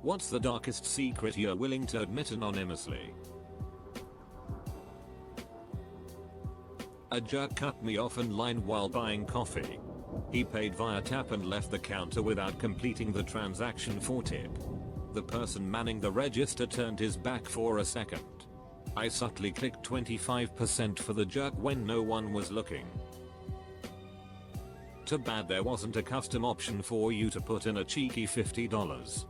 What's the darkest secret you're willing to admit anonymously? A jerk cut me off in line while buying coffee. He paid via tap and left the counter without completing the transaction for tip. The person manning the register turned his back for a second. I subtly clicked 25% for the jerk when no one was looking. Too bad there wasn't a custom option for you to put in a cheeky $50.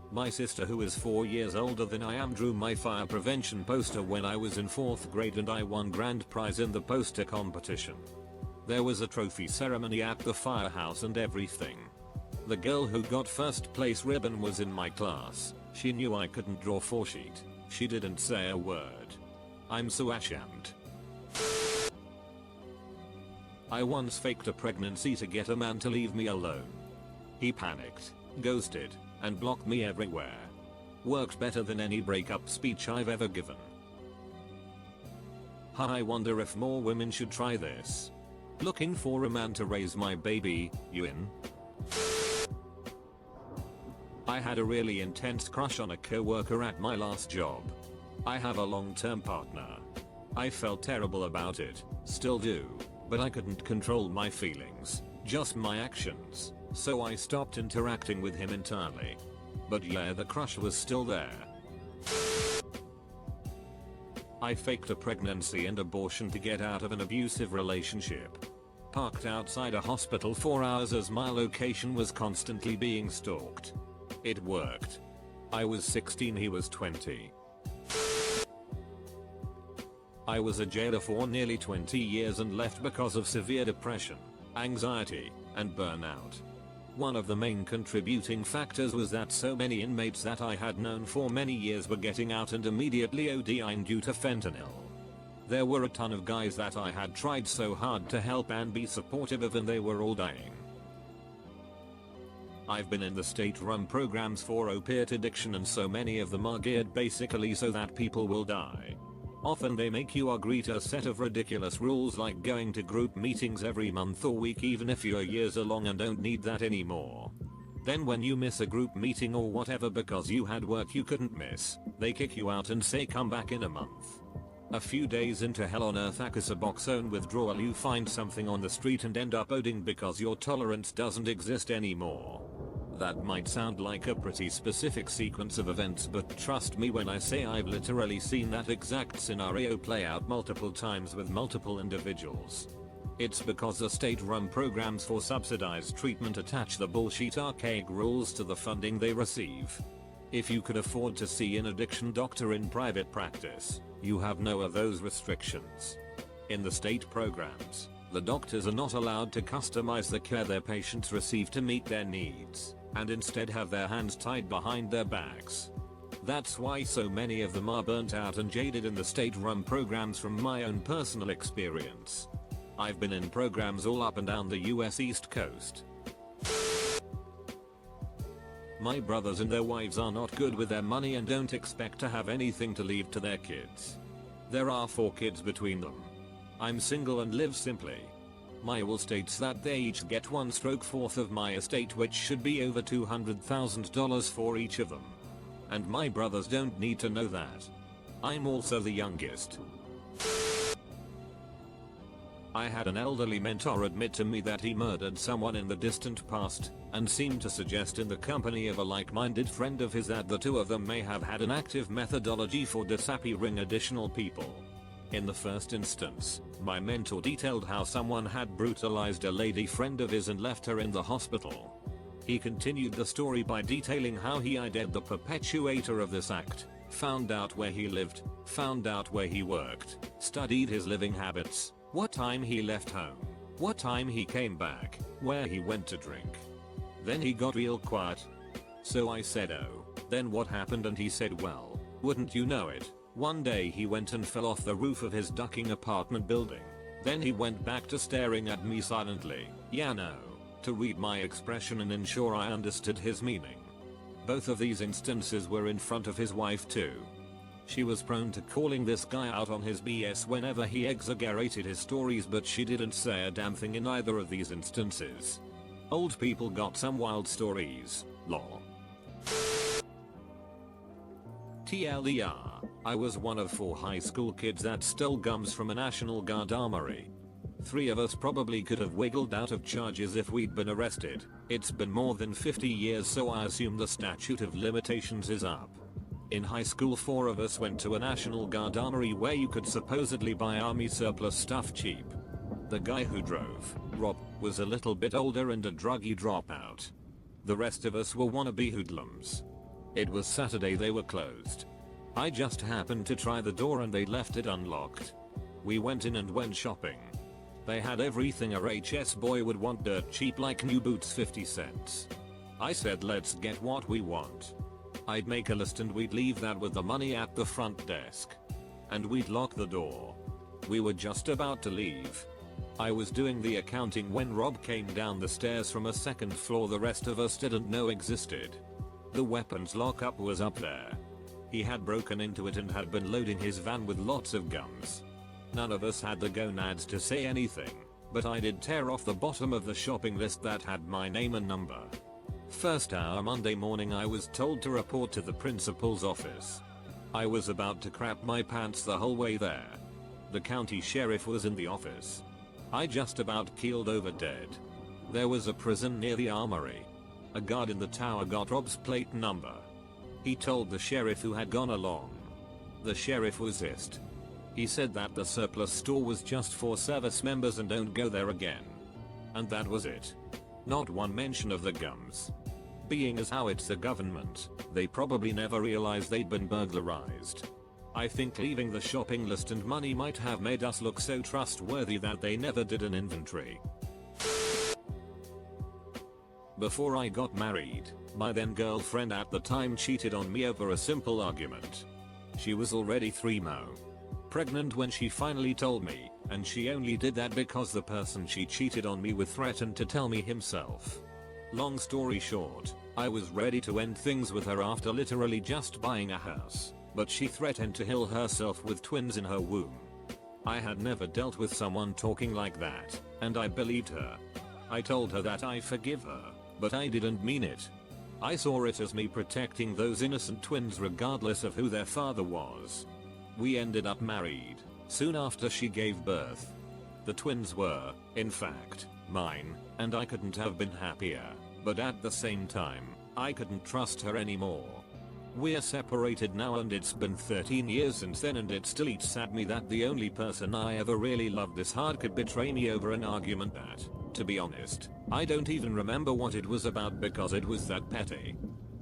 My sister, who is 4 years older than I am, drew my fire prevention poster when I was in 4th grade and I won grand prize in the poster competition. There was a trophy ceremony at the firehouse and everything. The girl who got first place ribbon was in my class. She knew I couldn't draw 4-sheet. She didn't say a word. I'm so ashamed. I once faked a pregnancy to get a man to leave me alone. He panicked, ghosted, and blocked me everywhere. Worked better than any breakup speech I've ever given. I wonder if more women should try this. Looking for a man to raise my baby, you in? I had a really intense crush on a coworker at my last job. I have a long-term partner. I felt terrible about it, still do, but I couldn't control my feelings, just my actions, so I stopped interacting with him entirely. But yeah, the crush was still there. I faked a pregnancy and abortion to get out of an abusive relationship. Parked outside a hospital for hours as my location was constantly being stalked. It worked. I was 16, he was 20. I was a jailer for nearly 20 years and left because of severe depression, anxiety, and burnout. One of the main contributing factors was that so many inmates that I had known for many years were getting out and immediately ODing due to fentanyl. There were a ton of guys that I had tried so hard to help and be supportive of, and they were all dying. I've been in the state-run programs for opiate addiction, and so many of them are geared basically so that people will die. Often they make you agree to a set of ridiculous rules like going to group meetings every month or week even if you're years along and don't need that anymore. Then when you miss a group meeting or whatever because you had work you couldn't miss, they kick you out and say come back in a month. A few days into hell on earth Suboxone withdrawal, you find something on the street and end up ODing because your tolerance doesn't exist anymore. That might sound like a pretty specific sequence of events, but trust me when I say I've literally seen that exact scenario play out multiple times with multiple individuals. It's because the state-run programs for subsidized treatment attach the bullshit archaic rules to the funding they receive. If you could afford to see an addiction doctor in private practice, you have no of those restrictions. In the state programs, the doctors are not allowed to customize the care their patients receive to meet their needs, and instead have their hands tied behind their backs. That's why so many of them are burnt out and jaded in the state-run programs from my own personal experience. I've been in programs all up and down the US East Coast. My brothers and their wives are not good with their money and don't expect to have anything to leave to their kids. There are 4 kids between them. I'm single and live simply. My will states that they each get 1/4 of my estate, which should be over $200,000 for each of them. And my brothers don't need to know that. I'm also the youngest. I had an elderly mentor admit to me that he murdered someone in the distant past, and seemed to suggest in the company of a like-minded friend of his that the two of them may have had an active methodology for disappearing additional people. In the first instance, my mentor detailed how someone had brutalized a lady friend of his and left her in the hospital. He continued the story by detailing how he ID'd the perpetuator of this act, found out where he lived, found out where he worked, studied his living habits, what time he left home, what time he came back, where he went to drink. Then he got real quiet. So I said, oh, then what happened? And he said, well, wouldn't you know it, one day he went and fell off the roof of his ducking apartment building. Then he went back to staring at me silently, yeah no, to read my expression and ensure I understood his meaning. Both of these instances were in front of his wife too. She was prone to calling this guy out on his BS whenever he exaggerated his stories, but she didn't say a damn thing in either of these instances. Old people got some wild stories, lol. TLDR, I was one of 4 high school kids that stole gums from a National Guard armory. 3 of us probably could have wiggled out of charges if we'd been arrested. It's been more than 50 years, so I assume the statute of limitations is up. In high school 4 of us went to a National Guard armory where you could supposedly buy army surplus stuff cheap. The guy who drove, Rob, was a little bit older and a druggy dropout. The rest of us were wannabe hoodlums. It was Saturday, they were closed. I just happened to try the door and they left it unlocked. We went in and went shopping. They had everything a HS boy would want dirt cheap, like new boots 50 cents. I said let's get what we want. I'd make a list and we'd leave that with the money at the front desk. And we'd lock the door. We were just about to leave. I was doing the accounting when Rob came down the stairs from a second floor the rest of us didn't know existed. The weapons lockup was up there. He had broken into it and had been loading his van with lots of gums. None of us had the gonads to say anything, but I did tear off the bottom of the shopping list that had my name and number. First hour Monday morning I was told to report to the principal's office. I was about to crap my pants the whole way there. The county sheriff was in the office. I just about keeled over dead. There was a prison near the armory. A guard in the tower got Rob's plate number. He told the sheriff who had gone along. The sheriff was pissed. He said that the surplus store was just for service members and don't go there again. And that was it. Not one mention of the gums. Being as how it's the government, they probably never realized they'd been burglarized. I think leaving the shopping list and money might have made us look so trustworthy that they never did an inventory. Before I got married, my then girlfriend at the time cheated on me over a simple argument. She was already 3 pregnant when she finally told me, and she only did that because the person she cheated on me with threatened to tell me himself. Long story short, I was ready to end things with her after literally just buying a house, but she threatened to kill herself with twins in her womb. I had never dealt with someone talking like that, and I believed her. I told her that I forgive her, but I didn't mean it. I saw it as me protecting those innocent twins regardless of who their father was. We ended up married soon after she gave birth. The twins were, in fact, mine, and I couldn't have been happier, but at the same time, I couldn't trust her anymore. We're separated now and it's been 13 years since then, and it still eats at me that the only person I ever really loved this hard could betray me over an argument that, to be honest, I don't even remember what it was about because it was that petty.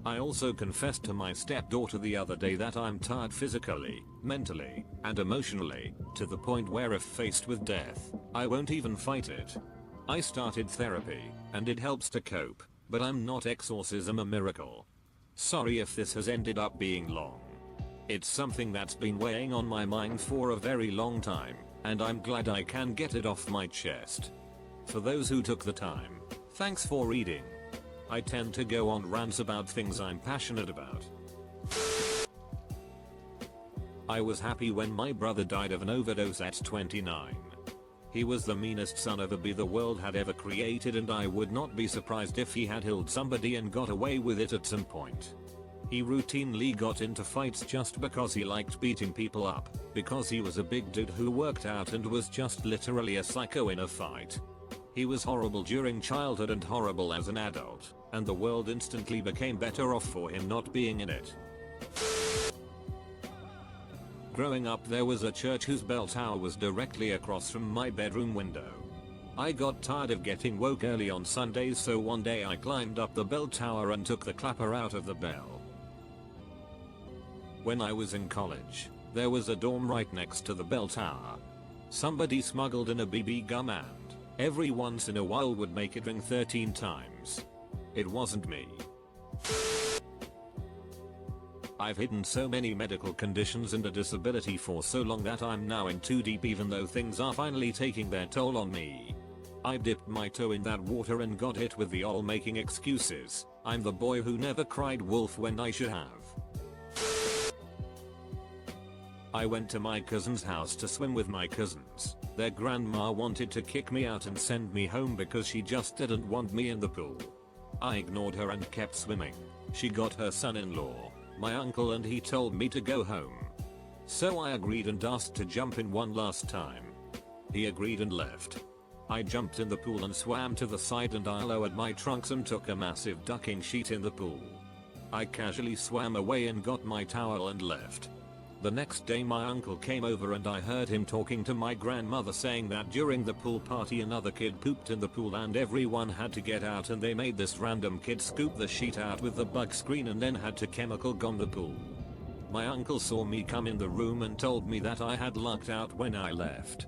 I also confessed to my stepdaughter the other day that I'm tired physically, mentally, and emotionally, to the point where if faced with death, I won't even fight it. I started therapy, and it helps to cope, but I'm not exorcism a miracle. Sorry if this has ended up being long. It's something that's been weighing on my mind for a very long time, and I'm glad I can get it off my chest. For those who took the time, thanks for reading. I tend to go on rants about things I'm passionate about. I was happy when my brother died of an overdose at 29. He was the meanest son of a bee the world had ever created, and I would not be surprised if he had killed somebody and got away with it at some point. He routinely got into fights just because he liked beating people up, because he was a big dude who worked out and was just literally a psycho in a fight. He was horrible during childhood and horrible as an adult, and the world instantly became better off for him not being in it. Growing up, there was a church whose bell tower was directly across from my bedroom window. I got tired of getting woke early on Sundays, so one day I climbed up the bell tower and took the clapper out of the bell. When I was in college, there was a dorm right next to the bell tower. Somebody smuggled in a BB gum and every once in a while would make it ring 13 times. It wasn't me. I've hidden so many medical conditions and a disability for so long that I'm now in too deep, even though things are finally taking their toll on me. I dipped my toe in that water and got hit with the all making excuses. I'm the boy who never cried wolf when I should have. I went to my cousin's house to swim with my cousins. Their grandma wanted to kick me out and send me home because she just didn't want me in the pool. I ignored her and kept swimming. She got her son-in-law, my uncle, and he told me to go home. So I agreed and asked to jump in one last time. He agreed and left. I jumped in the pool and swam to the side, and I lowered my trunks and took a massive ducking sheet in the pool. I casually swam away and got my towel and left. The next day my uncle came over and I heard him talking to my grandmother saying that during the pool party another kid pooped in the pool and everyone had to get out, and they made this random kid scoop the sheet out with the bug screen and then had to chemical gun the pool. My uncle saw me come in the room and told me that I had lucked out when I left.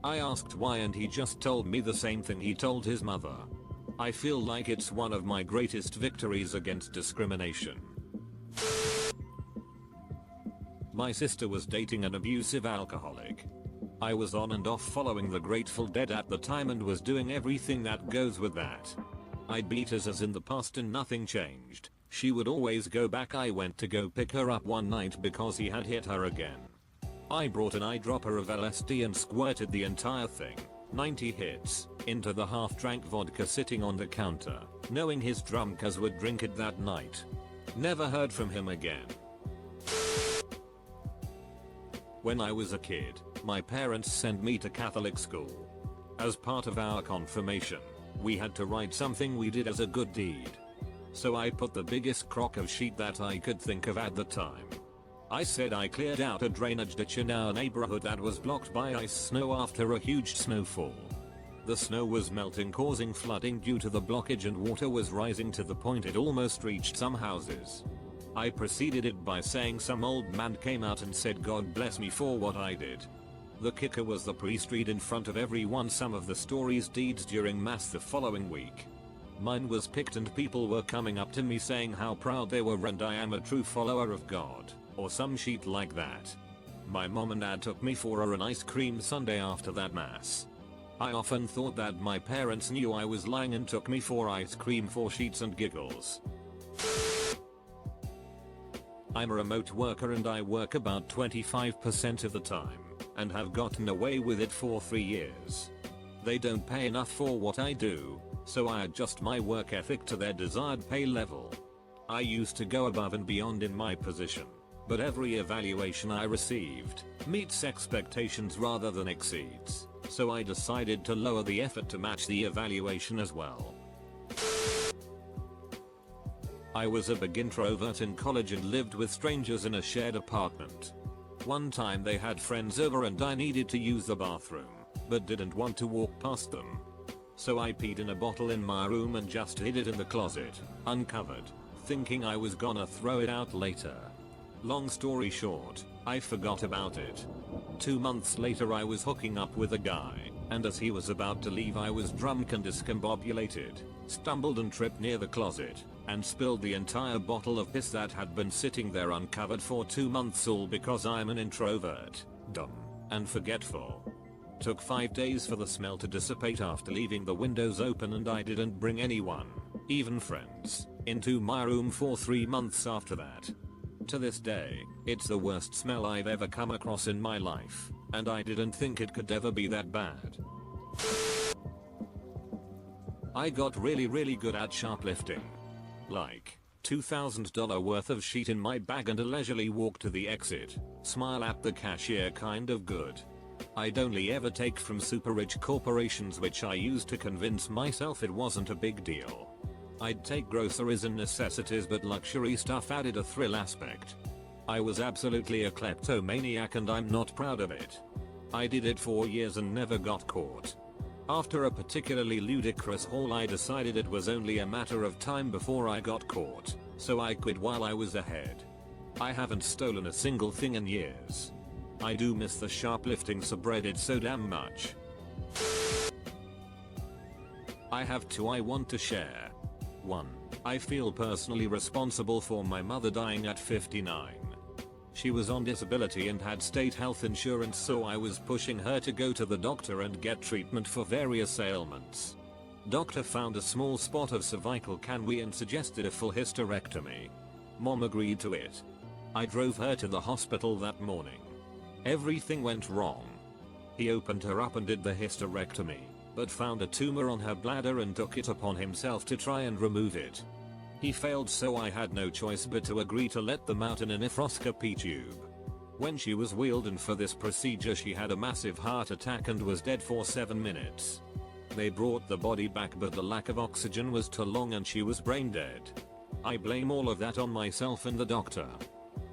I asked why and he just told me the same thing he told his mother. I feel like it's one of my greatest victories against discrimination. My sister was dating an abusive alcoholic. I was on and off following the Grateful Dead at the time and was doing everything that goes with that. I'd beat her as in the past and nothing changed. She would always go back. I went to go pick her up one night because he had hit her again. I brought an eyedropper of LSD and squirted the entire thing, 90 hits, into the half-drank vodka sitting on the counter, knowing his drunk-as would drink it that night. Never heard from him again. When I was a kid, my parents sent me to Catholic school. As part of our confirmation, we had to write something we did as a good deed. So I put the biggest crock of sheet that I could think of at the time. I said I cleared out a drainage ditch in our neighborhood that was blocked by ice snow after a huge snowfall. The snow was melting, causing flooding due to the blockage, and water was rising to the point it almost reached some houses. I preceded it by saying some old man came out and said God bless me for what I did. The kicker was the priest read in front of everyone some of the story's deeds during mass the following week. Mine was picked and people were coming up to me saying how proud they were and I am a true follower of God, or some shit like that. My mom and dad took me for an ice cream sundae after that mass. I often thought that my parents knew I was lying and took me for ice cream for sheets and giggles. I'm a remote worker and I work about 25% of the time, and have gotten away with it for 3 years. They don't pay enough for what I do, so I adjust my work ethic to their desired pay level. I used to go above and beyond in my position, but every evaluation I received meets expectations rather than exceeds, so I decided to lower the effort to match the evaluation as well. I was a big introvert in college and lived with strangers in a shared apartment. One time they had friends over and I needed to use the bathroom, but didn't want to walk past them. So I peed in a bottle in my room and just hid it in the closet, uncovered, thinking I was gonna throw it out later. Long story short, I forgot about it. 2 months later I was hooking up with a guy, and as he was about to leave I was drunk and discombobulated, stumbled and tripped near the closet, and spilled the entire bottle of piss that had been sitting there uncovered for 2 months, all because I'm an introvert, dumb, and forgetful. Took 5 days for the smell to dissipate after leaving the windows open, and I didn't bring anyone, even friends, into my room for 3 months after that. To this day, it's the worst smell I've ever come across in my life, and I didn't think it could ever be that bad. I got really good at shoplifting. Like, $2,000 worth of sheet in my bag and a leisurely walk to the exit, smile at the cashier kind of good. I'd only ever take from super rich corporations, which I used to convince myself it wasn't a big deal. I'd take groceries and necessities, but luxury stuff added a thrill aspect. I was absolutely a kleptomaniac and I'm not proud of it. I did it for years and never got caught. After a particularly ludicrous haul I decided it was only a matter of time before I got caught, so I quit while I was ahead. I haven't stolen a single thing in years. I do miss the shoplifting subreddit so damn much. I have 2 I want to share. 1. I feel personally responsible for my mother dying at 59. She was on disability and had state health insurance, so I was pushing her to go to the doctor and get treatment for various ailments. Doctor found a small spot of cervical cancer and suggested a full hysterectomy. Mom agreed to it. I drove her to the hospital that morning. Everything went wrong. He opened her up and did the hysterectomy, but found a tumor on her bladder and took it upon himself to try and remove it. He failed, so I had no choice but to agree to let them out in a nephroscopy tube. When she was wheeled in for this procedure, she had a massive heart attack and was dead for 7 minutes. They brought the body back, but the lack of oxygen was too long and she was brain dead. I blame all of that on myself and the doctor.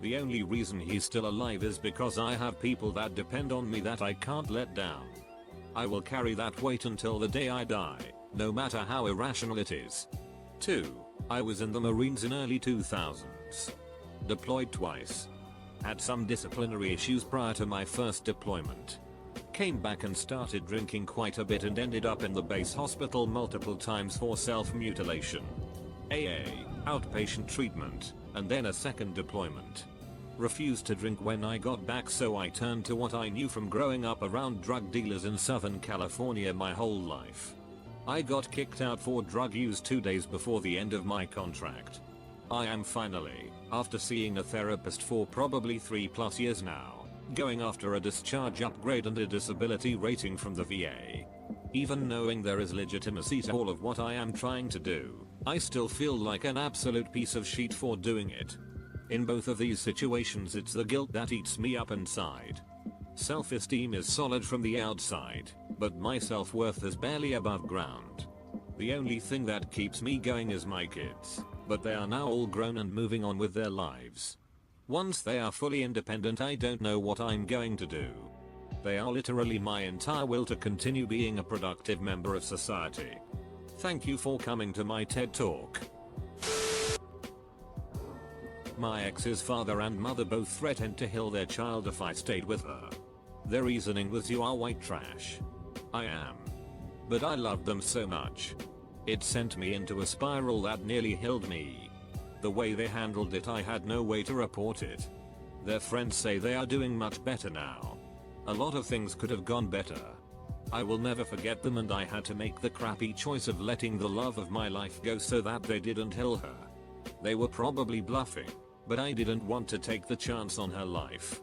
The only reason he's still alive is because I have people that depend on me that I can't let down. I will carry that weight until the day I die, no matter how irrational it is. 2. I was in the Marines in early 2000s. Deployed twice. Had some disciplinary issues prior to my first deployment. Came back and started drinking quite a bit and ended up in the base hospital multiple times for self-mutilation. AA, outpatient treatment, and then a second deployment. Refused to drink when I got back, so I turned to what I knew from growing up around drug dealers in Southern California my whole life. I got kicked out for drug use 2 days before the end of my contract. I am finally, after seeing a therapist for probably 3+ years now, going after a discharge upgrade and a disability rating from the VA. Even knowing there is legitimacy to all of what I am trying to do, I still feel like an absolute piece of shit for doing it. In both of these situations, it's the guilt that eats me up inside. Self-esteem is solid from the outside, but my self-worth is barely above ground. The only thing that keeps me going is my kids, but they are now all grown and moving on with their lives. Once they are fully independent, I don't know what I'm going to do. They are literally my entire will to continue being a productive member of society. Thank you for coming to my TED Talk. My ex's father and mother both threatened to kill their child if I stayed with her. Their reasoning was, "You are white trash." I am. But I loved them so much. It sent me into a spiral that nearly killed me. The way they handled it, I had no way to report it. Their friends say they are doing much better now. A lot of things could have gone better. I will never forget them, and I had to make the crappy choice of letting the love of my life go so that they didn't kill her. They were probably bluffing, but I didn't want to take the chance on her life.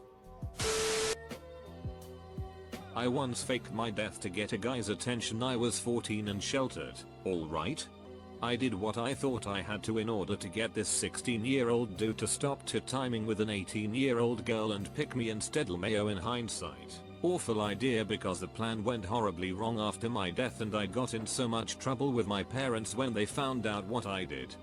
I once faked my death to get a guy's attention. I was 14 and sheltered, alright? I did what I thought I had to in order to get this 16-year-old dude to stop timing with an 18-year-old girl and pick me instead. LMAO in hindsight. Awful idea, because the plan went horribly wrong after my death and I got in so much trouble with my parents when they found out what I did.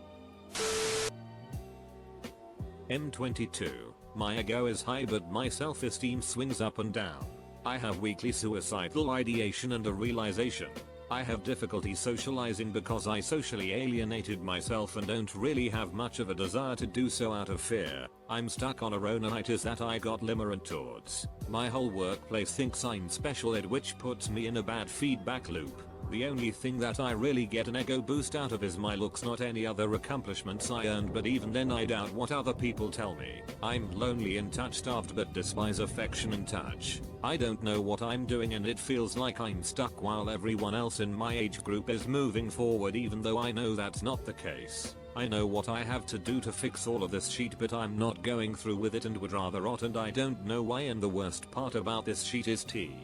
M22. My ego is high but my self-esteem swings up and down. I have weekly suicidal ideation and a realization. I have difficulty socializing because I socially alienated myself and don't really have much of a desire to do so out of fear. I'm stuck on a ronitis that I got limerent towards. My whole workplace thinks I'm special ed, which puts me in a bad feedback loop. The only thing that I really get an ego boost out of is my looks, not any other accomplishments I earned, but even then I doubt what other people tell me. I'm lonely and touch-starved but despise affection and touch. I don't know what I'm doing and it feels like I'm stuck while everyone else in my age group is moving forward, even though I know that's not the case. I know what I have to do to fix all of this shit, but I'm not going through with it and would rather rot, and I don't know why, and the worst part about this shit is tea.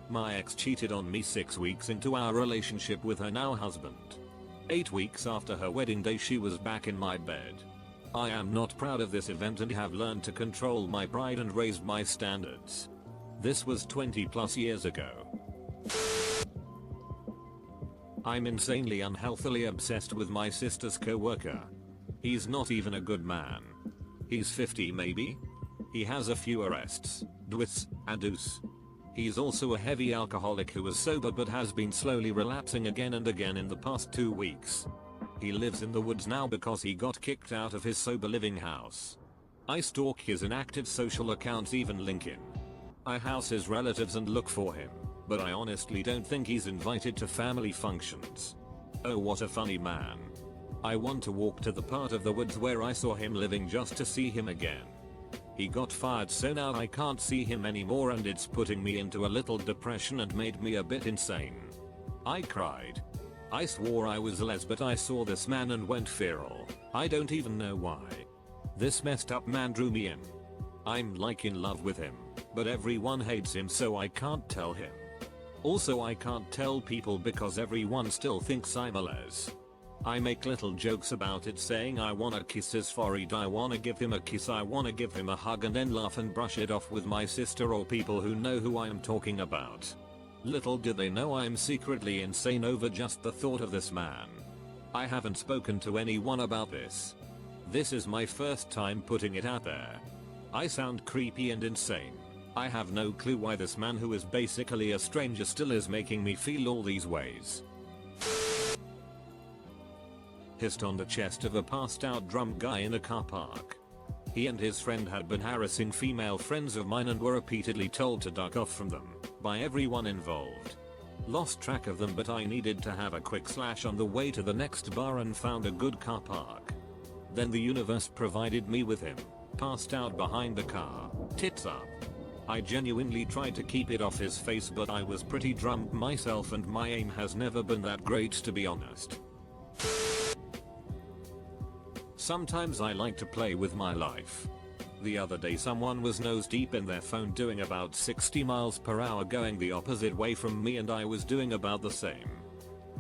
My ex cheated on me 6 weeks into our relationship with her now husband. 8 weeks after her wedding day, she was back in my bed. I am not proud of this event and have learned to control my pride and raised my standards. This was 20+ years ago. I'm insanely unhealthily obsessed with my sister's co-worker. He's not even a good man. He's 50 maybe? He has a few arrests, dwits, and deuce. He's also a heavy alcoholic who is sober but has been slowly relapsing again and again in the past 2 weeks. He lives in the woods now because he got kicked out of his sober living house. I stalk his inactive social accounts, even LinkedIn. I house his relatives and look for him, but I honestly don't think he's invited to family functions. Oh, what a funny man. I want to walk to the part of the woods where I saw him living just to see him again. He got fired, so now I can't see him anymore, and it's putting me into a little depression and made me a bit insane. I cried. I swore I was les, but I saw this man and went feral. I don't even know why. This messed up man drew me in. I'm like in love with him, but everyone hates him so I can't tell him. Also I can't tell people because everyone still thinks I'm a les. I make little jokes about it saying I wanna kiss his forehead, I wanna give him a kiss, I wanna give him a hug, and then laugh and brush it off with my sister or people who know who I'm talking about. Little do they know I'm secretly insane over just the thought of this man. I haven't spoken to anyone about this. This is my first time putting it out there. I sound creepy and insane. I have no clue why this man who is basically a stranger still is making me feel all these ways. Hissed on the chest of a passed out drunk guy in a car park. He and his friend had been harassing female friends of mine and were repeatedly told to duck off from them by everyone involved. Lost track of them, but I needed to have a quick slash on the way to the next bar and found a good car park. Then the universe provided me with him, passed out behind the car, tits up. I genuinely tried to keep it off his face, but I was pretty drunk myself and my aim has never been that great, to be honest. Sometimes I like to play with my life. The other day someone was nose deep in their phone doing about 60 miles per hour going the opposite way from me, and I was doing about the same.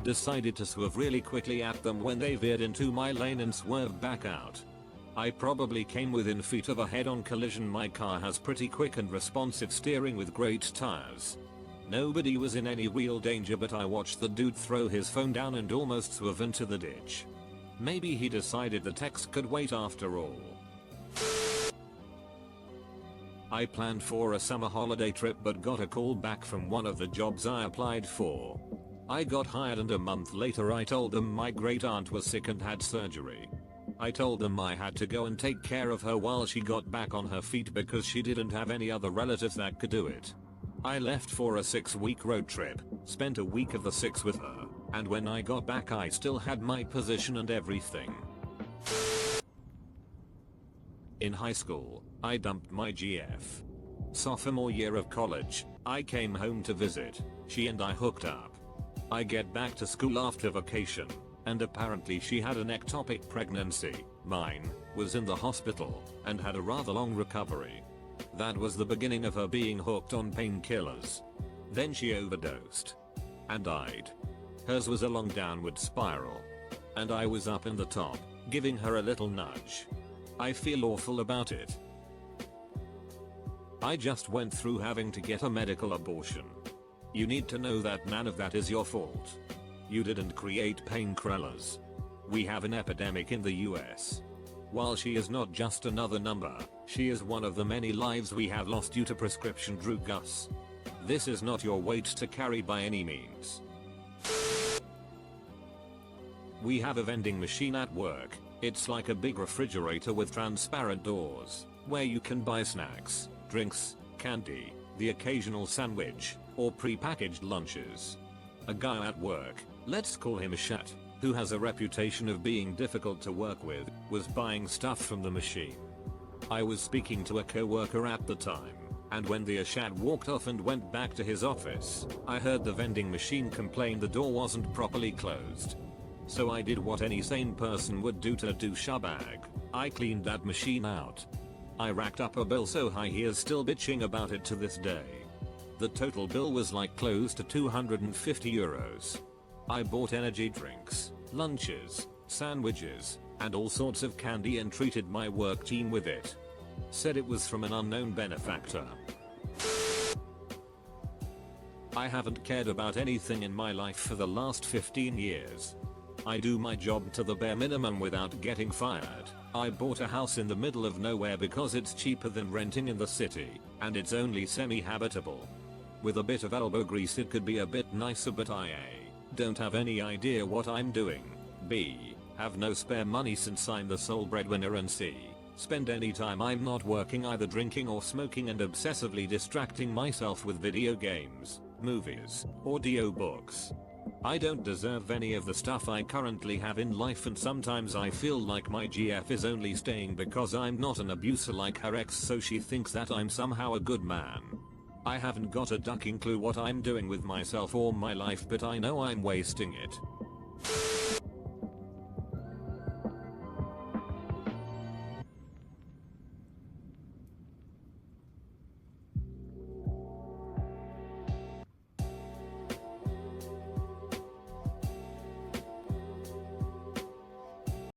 Decided to swerve really quickly at them when they veered into my lane and swerved back out. I probably came within feet of a head-on collision. My car has pretty quick and responsive steering with great tires. Nobody was in any real danger, but I watched the dude throw his phone down and almost swerve into the ditch. Maybe he decided the text could wait after all. I planned for a summer holiday trip but got a call back from one of the jobs I applied for. I got hired and a month later I told them my great aunt was sick and had surgery. I told them I had to go and take care of her while she got back on her feet because she didn't have any other relatives that could do it. I left for a 6-week road trip, spent a week of the 6 with her, and when I got back I still had my position and everything. In high school, I dumped my GF. Sophomore year of college, I came home to visit, she and I hooked up. I get back to school after vacation, and apparently she had an ectopic pregnancy, mine, was in the hospital, and had a rather long recovery. That was the beginning of her being hooked on painkillers. Then she overdosed. And died. Hers was a long downward spiral. And I was up in the top, giving her a little nudge. I feel awful about it. I just went through having to get a medical abortion. You need to know that none of that is your fault. You didn't create painkillers. We have an epidemic in the US. While she is not just another number, she is one of the many lives we have lost due to prescription drug use. This is not your weight to carry by any means. We have a vending machine at work. It's like a big refrigerator with transparent doors, where you can buy snacks, drinks, candy, the occasional sandwich, or pre-packaged lunches. A guy at work, let's call him a shat, who has a reputation of being difficult to work with, was buying stuff from the machine. I was speaking to a coworker at the time, and when the Ashat walked off and went back to his office, I heard the vending machine complain the door wasn't properly closed. So I did what any sane person would do to a douchebag. I cleaned that machine out. I racked up a bill so high he is still bitching about it to this day. The total bill was like close to 250 euros. I bought energy drinks, lunches, sandwiches, and all sorts of candy and treated my work team with it. Said it was from an unknown benefactor. I haven't cared about anything in my life for the last 15 years. I do my job to the bare minimum without getting fired. I bought a house in the middle of nowhere because it's cheaper than renting in the city, and it's only semi-habitable. With a bit of elbow grease it could be a bit nicer, but I A. don't have any idea what I'm doing, B. have no spare money since I'm the sole breadwinner, and C. spend any time I'm not working either drinking or smoking and obsessively distracting myself with video games, movies, audio books. I don't deserve any of the stuff I currently have in life, and sometimes I feel like my GF is only staying because I'm not an abuser like her ex, so she thinks that I'm somehow a good man. I haven't got a ducking clue what I'm doing with myself or my life, but I know I'm wasting it.